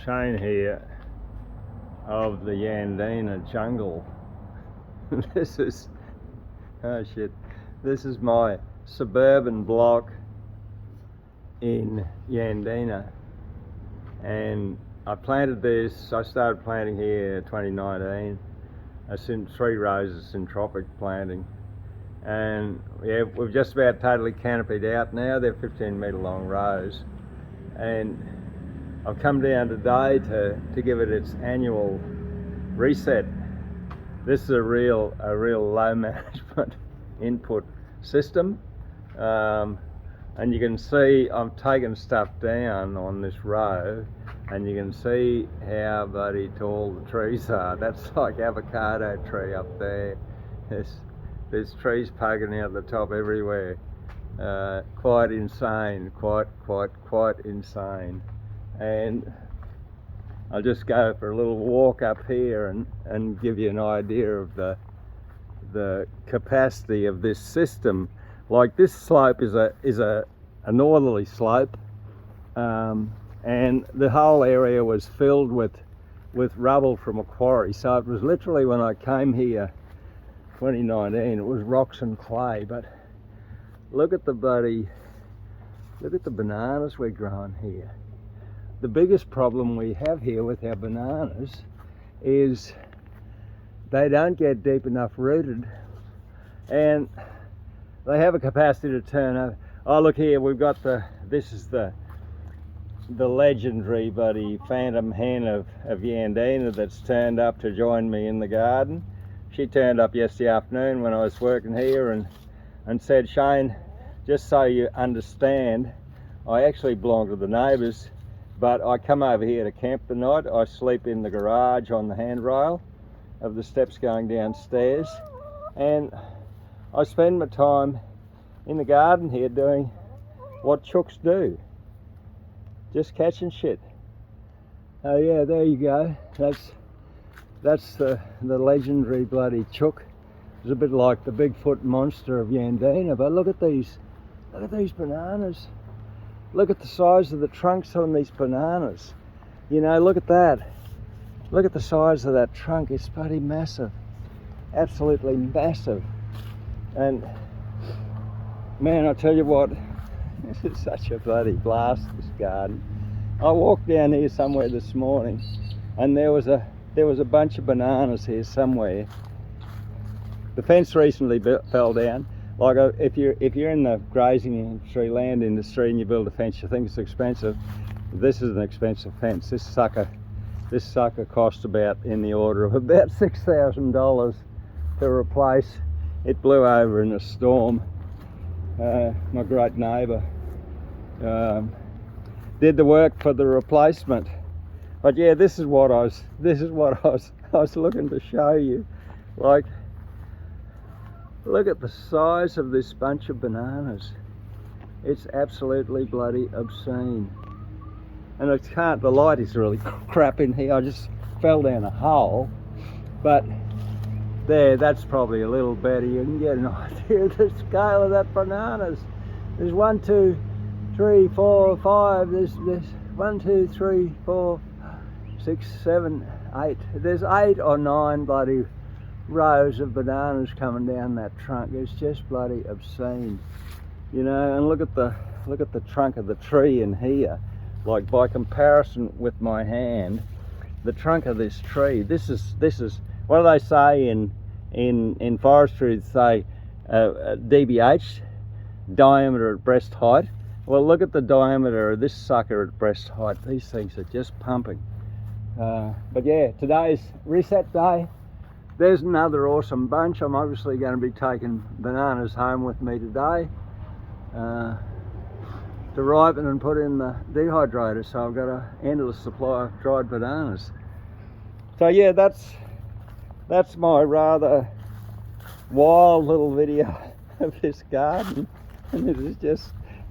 Shane here of the Yandina jungle. This is, oh shit, this is my suburban block in Yandina, and I planted this. I started planting here 2019. I sent 3 rows of Syntropic planting, and yeah, we've just about totally canopied out now. They're 15-metre long rows, and I've come down today to give it its annual reset. This is a real low management input system, and you can see I'm taking stuff down on this row, and you can see how bloody tall the trees are. That's like avocado tree up there. There's trees poking out the top everywhere. Quite insane, quite insane. And I'll just go for a little walk up here and give you an idea of the capacity of this system. Like, this slope is a northerly slope, and the whole area was filled with rubble from a quarry. So it was literally, when I came here 2019, it was rocks and clay. But look at the bananas we're growing here. The biggest problem we have here with our bananas is they don't get deep enough rooted, and they have a capacity to turn over. Oh, look here, we've got this is the legendary bloody phantom hen of Yandina that's turned up to join me in the garden. She turned up yesterday afternoon when I was working here and said, "Shane, just so you understand, I actually belong to the neighbours, but I come over here to camp the night. I sleep in the garage on the handrail of the steps going downstairs, and I spend my time in the garden here doing what chooks do, just catching shit." Oh yeah, there you go. That's the legendary bloody chook. It's a bit like the Bigfoot monster of Yandina, but look at these bananas. Look at the size of the trunks on these bananas. You know, look at that. Look at the size of that trunk. It's bloody massive. Absolutely massive. And man, I tell you what, this is such a bloody blast, this garden. I walked down here somewhere this morning, and there was a bunch of bananas here somewhere. The fence recently fell down. Like, if you're in the grazing industry, land industry, and you build a fence, you think it's expensive. This is an expensive fence. This sucker cost about in the order of about $6,000 to replace. It blew over in a storm. My great neighbour did the work for the replacement. But yeah, this is what I was looking to show you. Like, look at the size of this bunch of bananas. It's absolutely bloody obscene. And the light is really crap in here. I just fell down a hole. But there, that's probably a little better. You can get an idea of the scale of that bananas. There's 1, 2, 3, 4, 5. There's 1, 2, 3, 4, 6, 7, 8. There's 8 or 9 bloody rows of bananas coming down that trunk. It's just bloody obscene, you know. And look at the trunk of the tree in here. Like, by comparison with my hand, the trunk of this tree, this is what do they say in forestry? They say DBH, diameter at breast height. Well, look at the diameter of this sucker at breast height. These things are just pumping. But yeah, today's reset day. There's another awesome bunch. I'm obviously going to be taking bananas home with me today to ripen and put in the dehydrator. So I've got an endless supply of dried bananas. So yeah, that's my rather wild little video of this garden. And it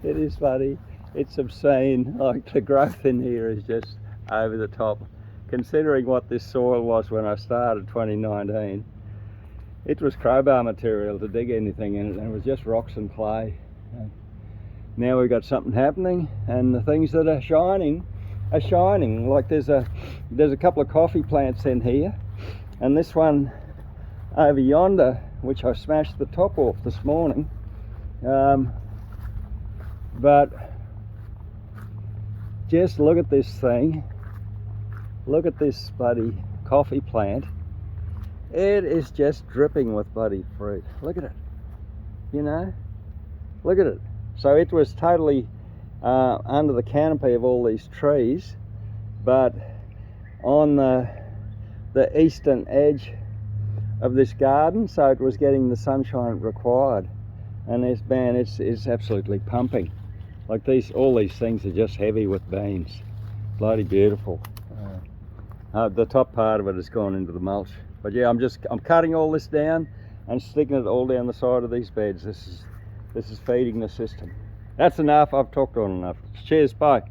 is funny. It's obscene. Like, the growth in here is just over the top. Considering what this soil was when I started 2019, it was crowbar material to dig anything in it, and it was just rocks and clay. Now we've got something happening, and the things that are shining are shining. Like there's a couple of coffee plants in here, and this one over yonder, which I smashed the top off this morning, but just look at this thing. Look at this bloody coffee plant. It is just dripping with bloody fruit. Look at it, you know, look at it. So it was totally under the canopy of all these trees, but on the eastern edge of this garden, so it was getting the sunshine it required. And this, man, it's absolutely pumping. Like all these things are just heavy with beans. Bloody beautiful. The top part of it has gone into the mulch. But yeah, I'm cutting all this down and sticking it all down the side of these beds. This is feeding the system. That's enough. I've talked on enough. Cheers. Bye.